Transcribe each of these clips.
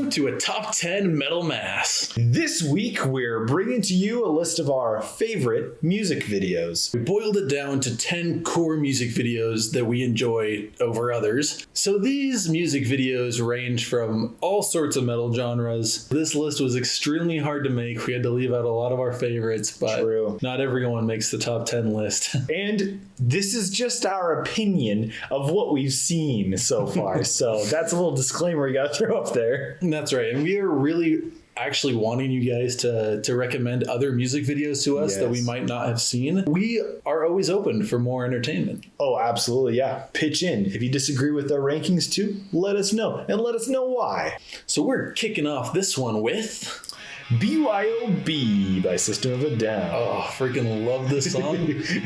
Welcome to a Top 10 Metal Mass. This week, we're bringing to you a list of our favorite music videos. We boiled it down to 10 core music videos that we enjoy over others. So these music videos range from all sorts of metal genres. This list was extremely hard to make. We had to leave out a lot of our favorites, but not everyone makes the top 10 list. And this is just our opinion of what we've seen so far. So that's a little disclaimer you got to throw up there. That's right. And we are really actually wanting you guys to recommend other music videos to us that we might not have seen. We are always open for more entertainment. Oh, absolutely. Yeah. Pitch in. If you disagree with our rankings too, let us know. And let us know why. So we're kicking off this one with Byob by System of a Down. Oh, freaking love this song.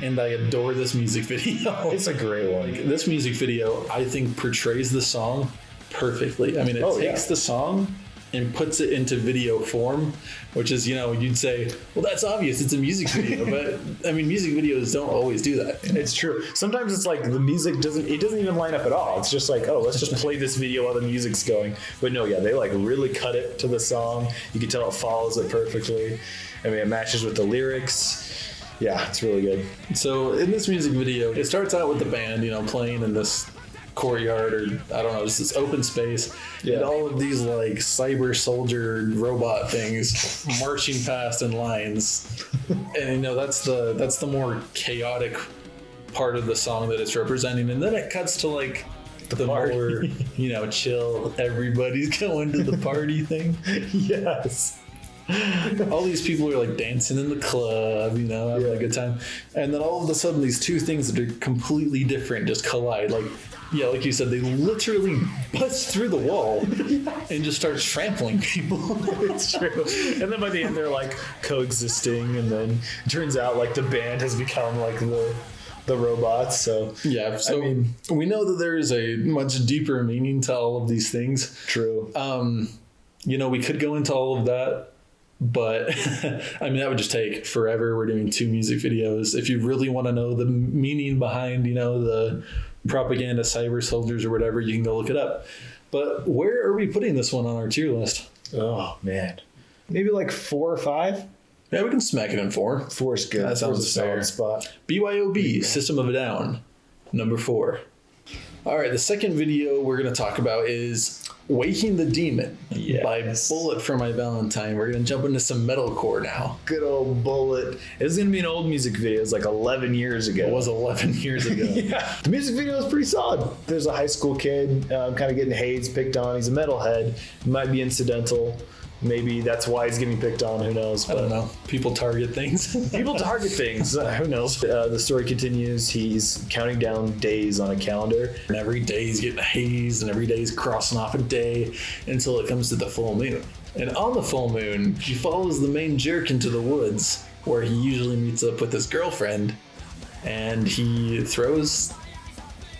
And I adore this music video. It's a great one. This music video, I think, portrays the song perfectly. I mean, it takes the song and puts it into video form, which is, you'd say, well, that's obvious. It's a music video. But I mean, music videos don't always do that. It's true. Sometimes it's like the music doesn't even line up at all. It's just like, oh, let's just play this video while the music's going. But no, they like really cut it to the song. You can tell it follows it perfectly. I mean, it matches with the lyrics. Yeah, it's really good. So in this music video, it starts out with the band, playing in this courtyard, or I don't know, just this open space, and all of these like cyber soldier robot things marching past in lines, and that's the more chaotic part of the song that it's representing, and then it cuts to like the more chill, everybody's going to the party thing. Yes. All these people are like dancing in the club, having a good time, and then all of a sudden these two things that are completely different just collide. Like you said, they literally bust through the wall and just start trampling people. It's true. And then by the end, they're like coexisting, and then it turns out like the band has become like the robots. So I mean, we know that there is a much deeper meaning to all of these things. True. We could go into all of that, but I mean, that would just take forever. We're doing 2 music videos. If you really want to know the meaning behind, the propaganda cyber soldiers or whatever, you can go look it up. But where are we putting this one on our tier list? Oh man, maybe like 4 or 5. Yeah, we can smack it in 4. 4 is good. That sounds a fair spot. BYOB, System of a Down, number 4. All right, the second video we're going to talk about is Waking the Demon by Bullet for My Valentine. We're going to jump into some metalcore now. Good old Bullet. It was going to be an old music video. It was like 11 years ago. It was 11 years ago. Yeah. The music video is pretty solid. There's a high school kid kind of getting hazed, picked on. He's a metalhead. It might be incidental. Maybe that's why he's getting picked on. Who knows? I don't know. People target things. People target things. Who knows? The story continues. He's counting down days on a calendar. And every day he's getting hazed, and every day he's crossing off a day until it comes to the full moon. And on the full moon, he follows the main jerk into the woods, where he usually meets up with his girlfriend, and he throws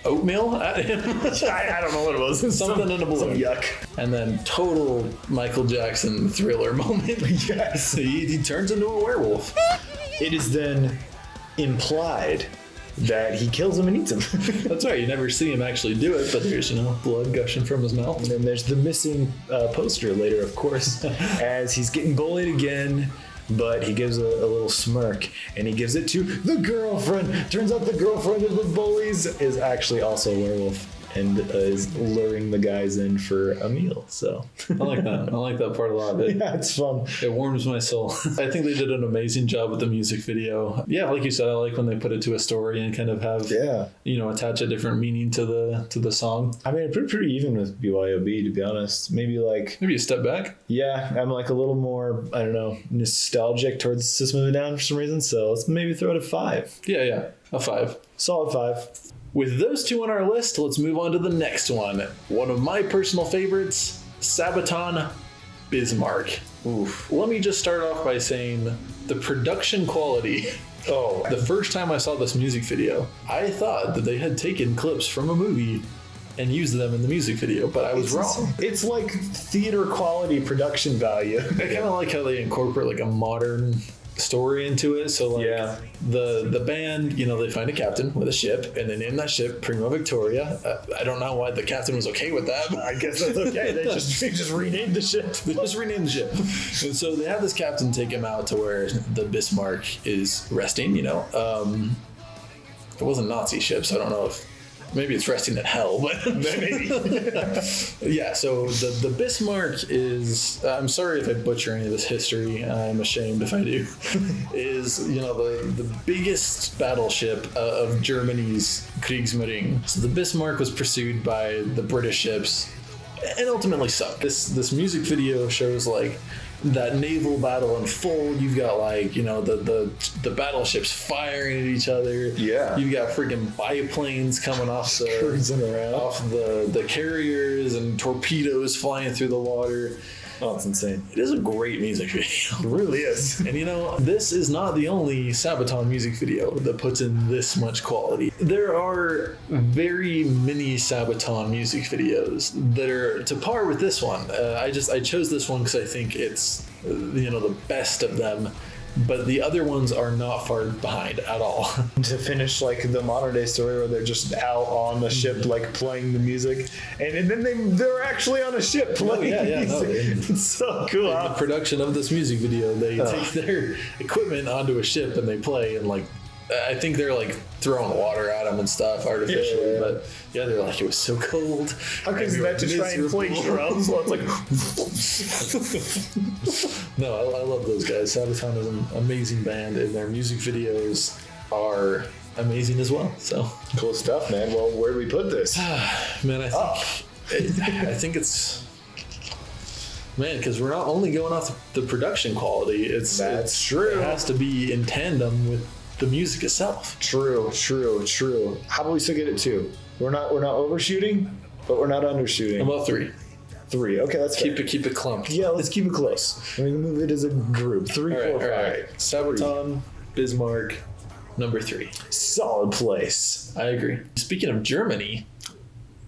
oatmeal at him. I don't know what it was. Something in a balloon. Yuck. And then total Michael Jackson Thriller moment. Yes. He turns into a werewolf. It is then implied that he kills him and eats him. That's right. You never see him actually do it, but there's, blood gushing from his mouth. And then there's the missing poster later, of course, as he's getting bullied again. But he gives a little smirk, and he gives it to the girlfriend. Turns out the girlfriend of the bullies is actually also a werewolf and is luring the guys in for a meal. So I like that. I like that part a lot. Yeah, it's fun. It warms my soul. I think they did an amazing job with the music video. Yeah, like you said, I like when they put it to a story and kind of have attach a different meaning to the song. I mean, pretty even with BYOB, to be honest. Maybe a step back. Yeah, I'm like a little more, I don't know, nostalgic towards System of a Down for some reason. So let's maybe throw it a 5. Yeah, a 5. Solid 5. With those 2 on our list, let's move on to the next one. One of my personal favorites, Sabaton Bismarck. Oof. Let me just start off by saying the production quality. Oh, the first time I saw this music video, I thought that they had taken clips from a movie and used them in the music video, but I was wrong. It's like theater quality production value. I kind of like how they incorporate like a modern story into it. So like Yeah. the band, you know, they find a captain with a ship, and they name that ship Prima Victoria. I don't know why the captain was okay with that, but I guess that's okay. They just renamed the ship. they just renamed the ship. And so they have this captain take him out to where the Bismarck is resting, you know. It wasn't Nazi ship, so I don't know if maybe it's resting in hell, but Maybe. yeah. So the Bismarck is, I'm sorry if I butcher any of this history, I'm ashamed if I do, is, you know, the biggest battleship of Germany's Kriegsmarine. So the Bismarck was pursued by the British ships and ultimately sunk. This music video shows like that naval battle unfold. You've got like, you know, the battleships firing at each other. Yeah. You've got freaking biplanes coming off Cruising around. off the carriers and torpedoes flying through the water. Oh, it's insane. It is a great music video. It really is. And you know, this is not the only Sabaton music video that puts in this much quality. There are very many Sabaton music videos that are to par with this one. I chose this one because I think it's, you know, the best of them. But the other ones are not far behind at all. To finish like the modern day story where they're just out on the ship like playing the music, and then they're actually on a ship playing music. It's so cool. In the production of this music video, they take their equipment onto a ship and they play, and like I think they're like throwing water at them and stuff artificially, but yeah, they're like, it was so cold. How can you that to try and play drums while it's like No, I love those guys. Sabaton is an amazing band, and their music videos are amazing as well. So cool stuff, man. Well, where do we put this? man, I think it's, man, because we're not only going off the production quality. That's true. It has to be in tandem with the music itself. True. How about we still get it 2? We're not overshooting, but we're not undershooting. About 3. 3. Okay, that's fair. Keep it clumped. Yeah, let's keep it close. I mean, move it as a group. 3, 4, 5. All right. Sabaton, Bismarck, number 3. Solid place. I agree. Speaking of Germany,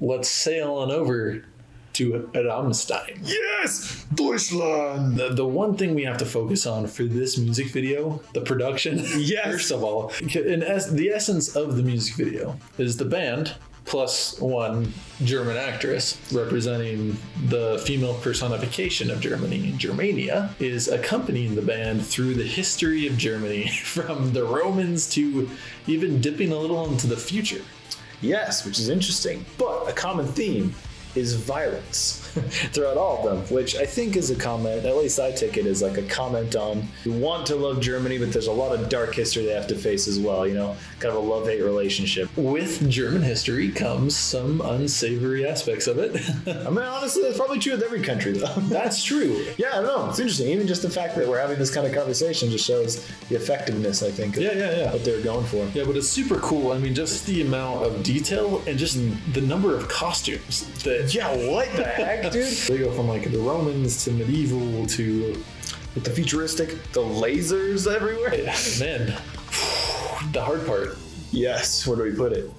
let's sail on over to Rammstein. Yes! Deutschland! The one thing we have to focus on for this music video, the production, Yes. first of all, the essence of the music video is the band plus one German actress representing the female personification of Germany. Germania is accompanying the band through the history of Germany from the Romans to even dipping a little into the future. Yes, which is interesting. But a common theme is violence throughout all of them, which I think is a comment, at least I take it as like a comment on, you want to love Germany, but there's a lot of dark history they have to face as well, you know, kind of a love-hate relationship. With German history comes some unsavory aspects of it. I mean, honestly, that's probably true with every country, though. That's true. Yeah, I don't know. It's interesting. Even just the fact that we're having this kind of conversation just shows the effectiveness, I think, of what they're going for. Yeah, but it's super cool. I mean, just the amount of detail and just the number of costumes that. Yeah, what the heck, dude? They go from like the Romans to medieval to. With the futuristic, the lasers everywhere. Man, the hard part. Yes, where do we put it?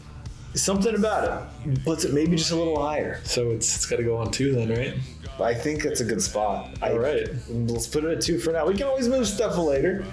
Something about it puts it maybe just a little higher. So it's got to go on 2 then, right? I think that's a good spot. All right. Let's put it at 2 for now. We can always move stuff later,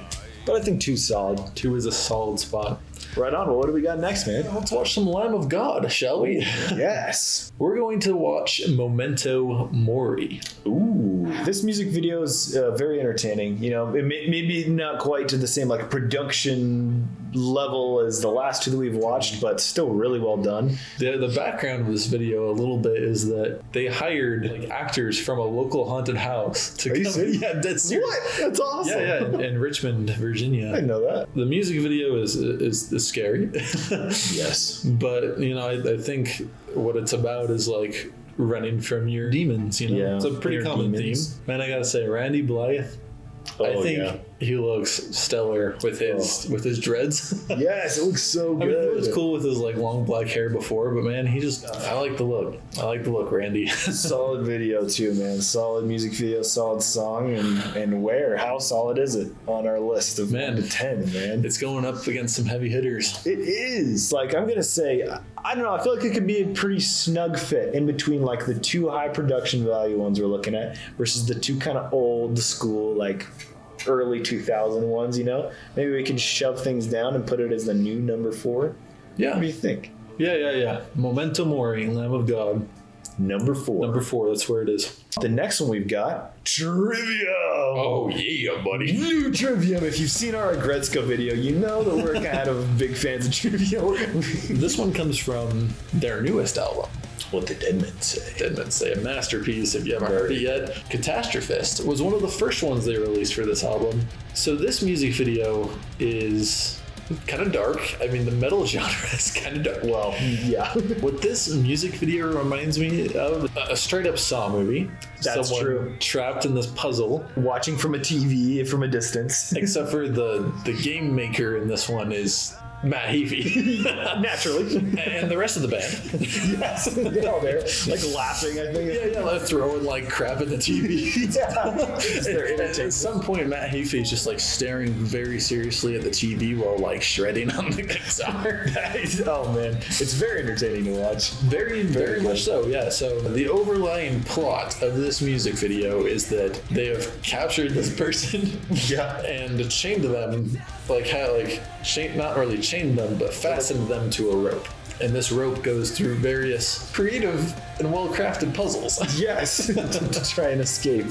but I think 2's solid. 2 is a solid spot. Right on. Well, what do we got next, man? Let's watch some Lamb of God, shall we? Yes. We're going to watch Memento Mori. Ooh. This music video is very entertaining. You know, it maybe not quite to the same like production level as the last 2 that we've watched, but still really well done. The background of this video a little bit is that they hired like actors from a local haunted house to you serious? Yeah, that's serious. What? That's awesome. Yeah, in Richmond, Virginia. I didn't know that. The music video is scary. Yes. But, you know, I think what it's about is like running from your demons, you know? Yeah, it's a pretty your common demons. theme. Man, I gotta say, Randy Blythe, I think he looks stellar with his dreads. Yes, it looks so good. I mean, he was cool with his like long black hair before, but man, I like the look. I like the look, Randy. Solid video too, man. Solid music video, solid song, and how solid is it on our list of 1 to 10, man? It's going up against some heavy hitters. It is. Like, I'm gonna say, I don't know, I feel like it could be a pretty snug fit in between like the 2 high production value ones we're looking at versus the 2 kind of old school, like early 2000 ones, you know? Maybe we can shove things down and put it as the new number 4. Yeah. What do you think? Yeah. Memento Mori, Lamb of God. Number 4. Number 4, that's where it is. The next one we've got, Trivium. Oh, yeah, buddy. New Trivium. If you've seen our Agretzko video, you know that we're kind of big fans of Trivium. This one comes from their newest album. What the Dead Men Say. Dead Men Say, a masterpiece. If you haven't heard it yet, Catastrophist was one of the first ones they released for this album. So this music video is kind of dark. I mean, the metal genre is kind of dark. Well, yeah. What this music video reminds me of, a straight up Saw movie. That's Someone true. Trapped in this puzzle. Watching from a TV from a distance. Except for the game maker in this one is Matt Heafy. Naturally. And the rest of the band. Yes. They're all there, like laughing, I think. Yeah, like throwing like crap at the TV. Yeah. At some point, Matt Heafy is just like staring very seriously at the TV while like shredding on the guitar. Oh man, it's very entertaining to watch. Very much so, yeah. So the overlying plot of this music video is that they have captured this person and chained them, not really chained them, but fastened them to a rope. And this rope goes through various creative and well-crafted puzzles. Yes, to try and escape.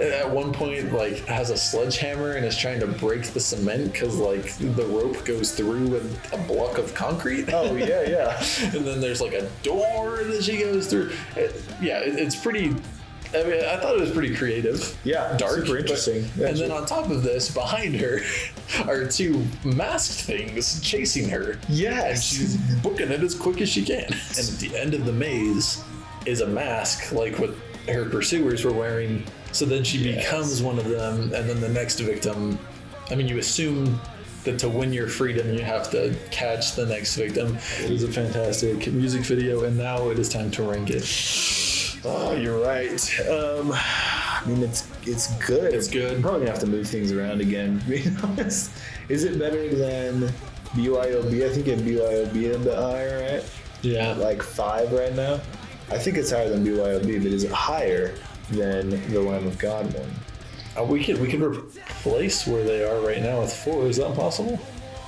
At one point, like, has a sledgehammer and is trying to break the cement because, like, the rope goes through with a block of concrete. Oh, yeah. And then there's, like, a door that she goes through. It's pretty... I mean, I thought it was pretty creative. Yeah, dark, super interesting. And then on top of this, behind her are 2 masked things chasing her. Yes. And she's booking it as quick as she can. And at the end of the maze is a mask, like what her pursuers were wearing. So then she becomes one of them, and then the next victim. I mean, you assume that to win your freedom, you have to catch the next victim. It is a fantastic music video, and now it is time to rank it. Oh, you're right. I mean, it's good. It's good. I'm probably gonna have to move things around again, to be honest. Is it better than BYOB? I think it BYOB a bit higher, right? Yeah. Like 5 right now? I think it's higher than BYOB, but is it higher than the Lamb of God one? We could replace where they are right now with 4. Is that possible?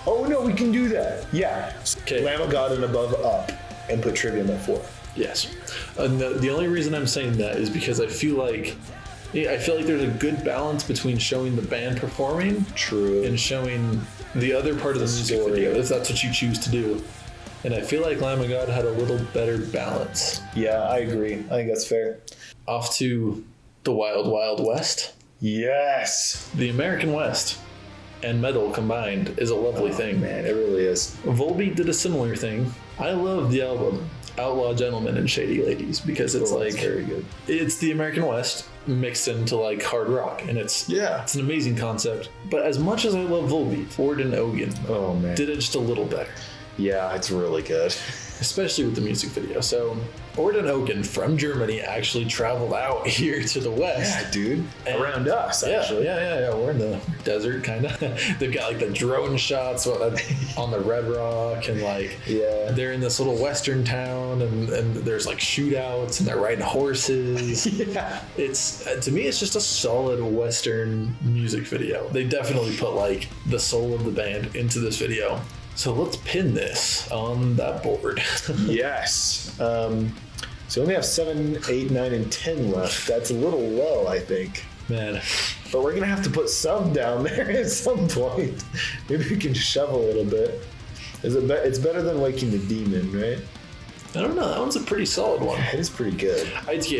Oh, no, we can do that. Yeah. Okay. Lamb of God and above up, and put Trivium at 4. Yes. The only reason I'm saying that is because I feel like there's a good balance between showing the band performing and showing the other part of the music video, if that's what you choose to do. And I feel like Lamb of God had a little better balance. Yeah, I agree. I think that's fair. Off to the Wild Wild West. Yes. The American West and metal combined is a lovely thing. Man, it really is. Volbeat did a similar thing. I love the album Outlaw Gentlemen and Shady Ladies because it's very good. It's the American West mixed into like hard rock, and it's an amazing concept. But as much as I love Volbeat, Orden Ogan did it just a little better. Yeah, it's really good. Especially with the music video. So Orden Ogan from Germany actually traveled out here to the West. Yeah, dude. Around us, actually. Yeah. We're in the desert, kind of. They've got like the drone shots on the Red Rock, and like they're in this little Western town, and there's like shootouts, and they're riding horses. It's to me, it's just a solid Western music video. They definitely put like the soul of the band into this video. So let's pin this on that board. Yes. So we only have 7, 8, 9, and 10 left. That's a little low, I think. Man. But we're going to have to put some down there at some point. Maybe we can shove a little bit. It's better than Waking the Demon, right? I don't know. That one's a pretty solid one. It is pretty good.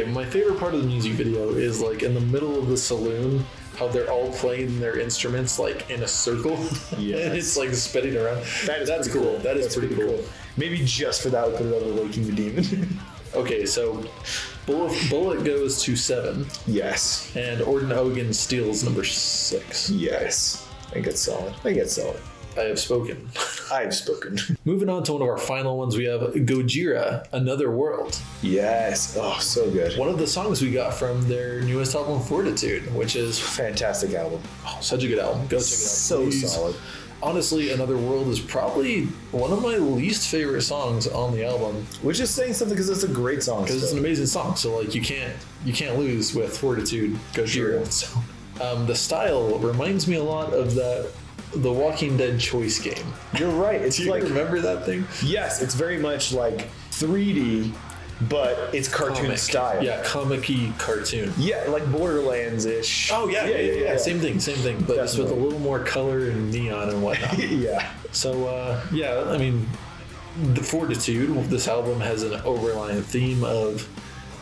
My favorite part of the music video is like in the middle of the saloon, how they're all playing their instruments like in a circle. Yeah. And it's like spinning around. That's cool. That is pretty cool. Maybe just for that we put it over Waking the Demon. Okay, so Bullet goes to 7. Yes. And Orden Ogan steals number 6. Yes. I think it's solid. I have spoken. Moving on to one of our final ones, we have Gojira, Another World. Yes. Oh, so good. One of the songs we got from their newest album, Fortitude, which is... fantastic album. Oh, such a good album. Go check it out. So solid. Honestly, Another World is probably one of my least favorite songs on the album. Which is saying something because it's a great song. Because it's an amazing song. So like you can't lose with Fortitude, Gojira. So. The style reminds me a lot of the Walking Dead choice game. You're right. It's Do you like, remember that thing? yes, it's very much like 3D, but it's cartoon Comic. style. Yeah, comic-y cartoon. Yeah, like Borderlands-ish. Oh, yeah. Same thing. But just with a little more color and neon and whatnot. Yeah. So, I mean, the Fortitude, this album has an overlying theme of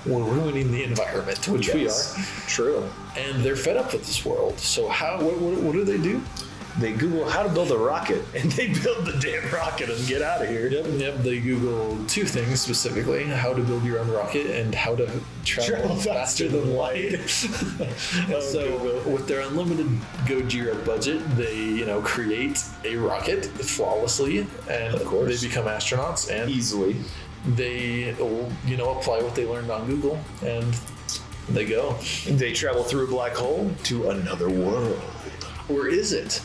we're ruining the environment, which we are. True. And they're fed up with this world. So what do they do? They Google how to build a rocket, and they build the damn rocket and get out of here. Yep. They Google two things specifically: how to build your own rocket and how to travel faster than light. So, with their unlimited Gojira budget, they create a rocket flawlessly, and of course they become astronauts and easily. They apply what they learned on Google, and they go. They travel through a black hole to another world. Or is it?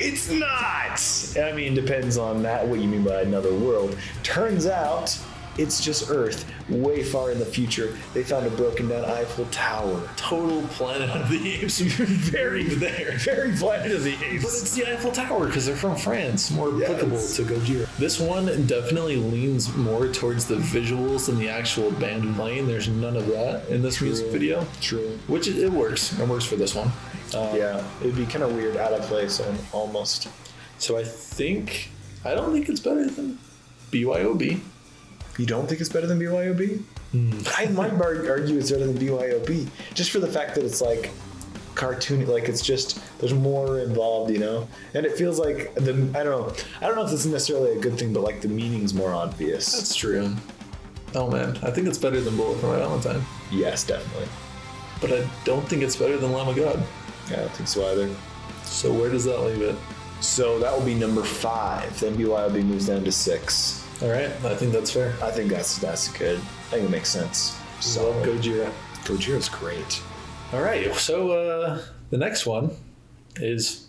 It's not! I mean, depends on that, what you mean by another world. Turns out, it's just Earth, way far in the future. They found a broken down Eiffel Tower. Total Planet of the Apes. Very Planet of the Apes. But it's the Eiffel Tower because they're from France. More applicable to Gojira. This one definitely leans more towards the visuals than the actual band playing. There's none of that in this music video. True. Which it works. It works for this one. It'd be kind of weird, out of place, almost. So I don't think it's better than BYOB. You don't think it's better than BYOB? I might argue it's better than BYOB, just for the fact that it's like cartoony, like it's just there's more involved, and it feels like I don't know if this is necessarily a good thing, but like the meaning's more obvious. That's true. Oh man, I think it's better than Bullet for My Valentine. Yes, definitely. But I don't think it's better than Lamb of God. I don't think so either. So where does that leave it? So that will be number 5. Then BYOB moves down to 6. All right, I think that's fair. I think that's good. I think it makes sense. So Gojira. Gojira's great. All right, so the next one is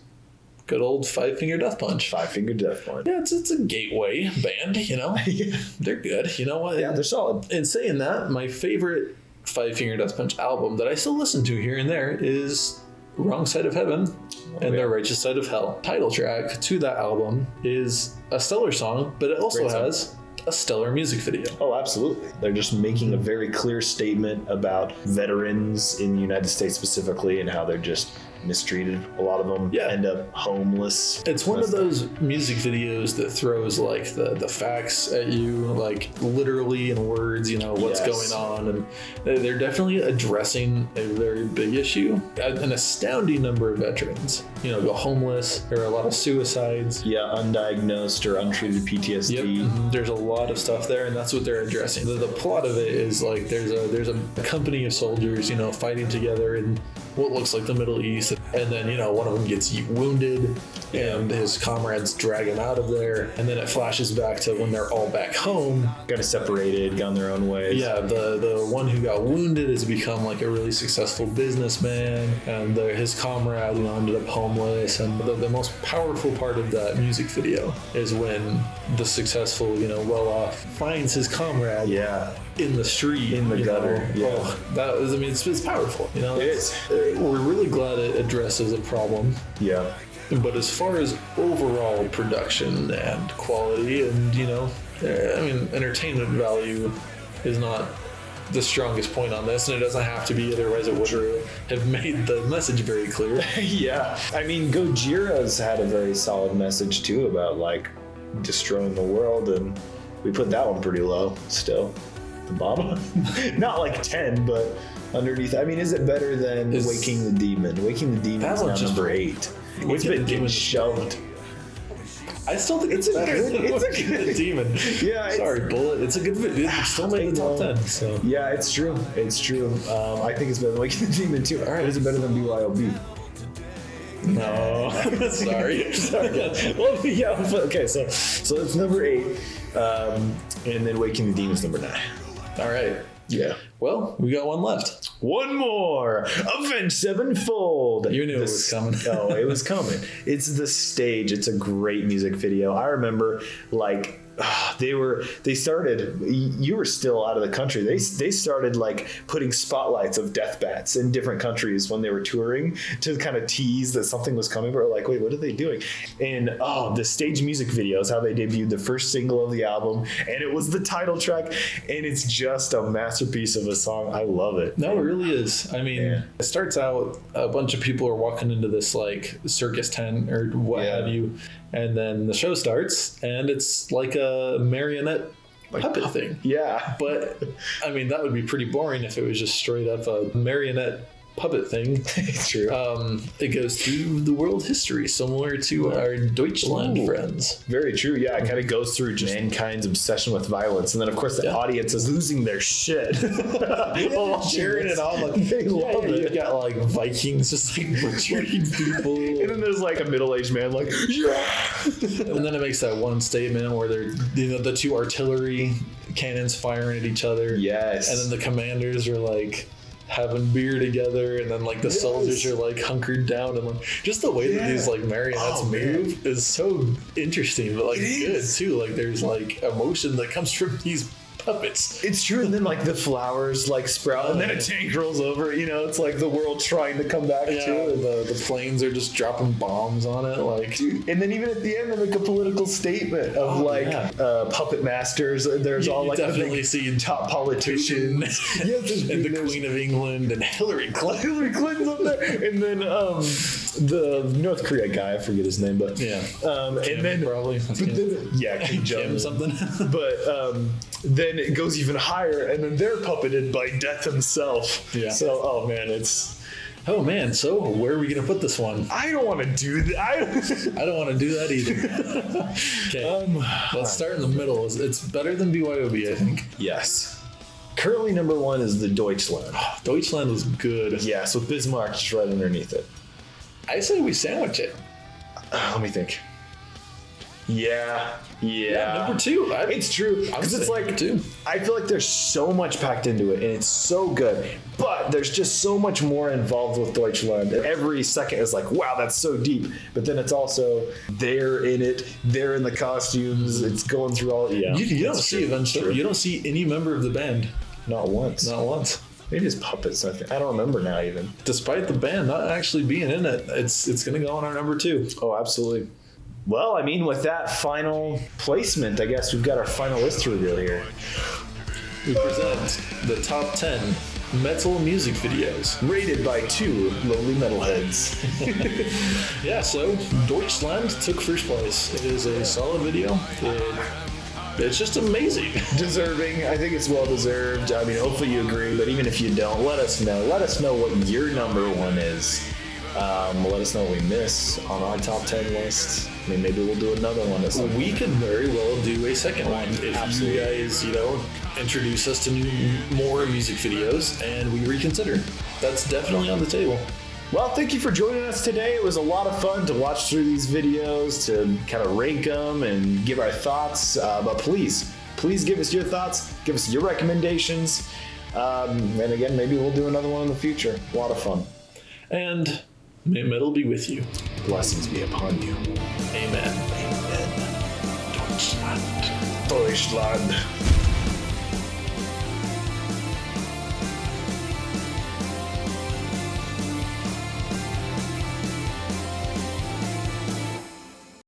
good old Five Finger Death Punch. Five Finger Death Punch. Yeah, it's a gateway band, Yeah. They're good. You know what? Yeah, they're solid. In saying that, my favorite Five Finger Death Punch album that I still listen to here and there is Wrong Side of Heaven and Their Righteous Side of Hell. Title track to that album is a stellar song, but it also has a stellar music video. Oh, absolutely. They're just making a very clear statement about veterans in the United States specifically and how they're just mistreated. A lot of them end up homeless. It's one of those music videos that throws like the facts at you, like literally in words, what's going on. And they're definitely addressing a very big issue. An astounding number of veterans, go homeless. There are a lot of suicides. Yeah, undiagnosed or untreated PTSD. Yep. Mm-hmm. There's a lot of stuff there, and that's what they're addressing. The plot of it is like there's a company of soldiers, fighting together in what looks like the Middle East, and then one of them gets wounded and his comrades drag him out of there, and then it flashes back to when they're all back home, kind of separated, gone their own ways. The one who got wounded has become like a really successful businessman, and his comrade ended up homeless. And the most powerful part of that music video is when the successful well-off finds his comrade in the street, in the gutter. It's powerful. It is. We're really glad it addresses a problem. Yeah. But as far as overall production and quality and, entertainment value is not the strongest point on this, and it doesn't have to be, otherwise it would have made the message very clear. Yeah. I mean, Gojira's had a very solid message too about like destroying the world, and we put that one pretty low still. The bottom? Not like 10, but underneath. I mean, is it better than Waking the Demon? Waking the Demon is now number 8. It's been getting shoved. I still think it's better than Waking the Demon. Yeah. Sorry, Bullet. It's a good video. It's still made the top 10. So. Yeah, it's true. It's true. I think it's better than Waking the Demon too. All right, is it better than BYOB? No. Sorry. Well, yeah. Okay, so it's number 8. And then Waking the Demon is number 9. All right. Yeah. Well, we got one left. One more. Avenged Sevenfold. You knew it was coming. Oh, it was coming. It's The Stage. It's a great music video. I remember They started, you were still out of the country. They started like putting spotlights of death bats in different countries when they were touring to kind of tease that something was coming. But we're like, wait, what are they doing? And the stage music video is how they debuted the first single of the album, and it was the title track, and it's just a masterpiece of a song. I love it. No, it really is. I mean, It starts out, a bunch of people are walking into this like circus tent or what have you, and then the show starts, and it's like a marionette puppet thing. Yeah. But, I mean, that would be pretty boring if it was just straight up a marionette puppet thing. It's true. It goes through the world history, similar to our Deutschland friends. Very true. Yeah, it kind of goes through just mankind's obsession with violence, and then of course the audience is losing their shit, cheering it on. Like, they love it. You've got like Vikings just like butchering people, and then there's like a middle-aged man like, and then it makes that one statement where they're the two artillery cannons firing at each other. Yes, and then the commanders are like having beer together, and then like the soldiers are like hunkered down, and like just the way that these like marionettes move is so interesting, but like good too. Like there's like emotion that comes from these puppets. It's true. And then like the flowers like sprout, and then a tank rolls over. It's like the world trying to come back too. The planes are just dropping bombs on it, like. Dude, and then even at the end, they make a political statement of puppet masters. There's all like definitely see top politicians. And the Queen of England and Hillary Clinton. Hillary Clinton's up there, and then the North Korea guy, I forget his name, but and then probably Kim Kim something. But then it goes even higher, and then they're puppeted by Death himself. Yeah. So, oh man, it's. Oh man, so where are we gonna put this one? I don't want to do that. I don't want to do that either. Okay, let's start in the middle. It's better than BYOB, I think. Yes. Currently, number one is the Deutschland. Deutschland was good. Yes, with Bismarck just right underneath it. I say we sandwich it. Let me think. Yeah, number two. It's true, because it's like two. I feel like there's so much packed into it, and it's so good. But there's just so much more involved with Deutschland. Every second is like, wow, that's so deep. But then it's also they're in it. They're in the costumes. It's going through all. Yeah, you don't see Avenged. You don't see any member of the band. Not once. Not once. Maybe it's puppets. I don't remember now even. Despite the band not actually being in it, it's going to go on our number two. Oh, absolutely. Well, I mean, with that final placement, I guess we've got our final list to reveal here. We present the top 10 metal music videos rated by two lowly metalheads. Yeah, so Deutschland took first place. It is a solid video. It's just amazing. Deserving. I think it's well deserved. I mean, hopefully you agree, but even if you don't, let us know. Let us know what your number one is. Let us know what we miss on our top 10 list. I mean, maybe we'll do another one. We could very well do a second one if you guys, introduce us to more music videos and we reconsider. That's definitely on the table. Well, thank you for joining us today. It was a lot of fun to watch through these videos, to kind of rank them and give our thoughts. But please give us your thoughts. Give us your recommendations. And again, maybe we'll do another one in the future. A lot of fun. And may metal be with you. Blessings be upon you. Amen. Amen. Deutschland.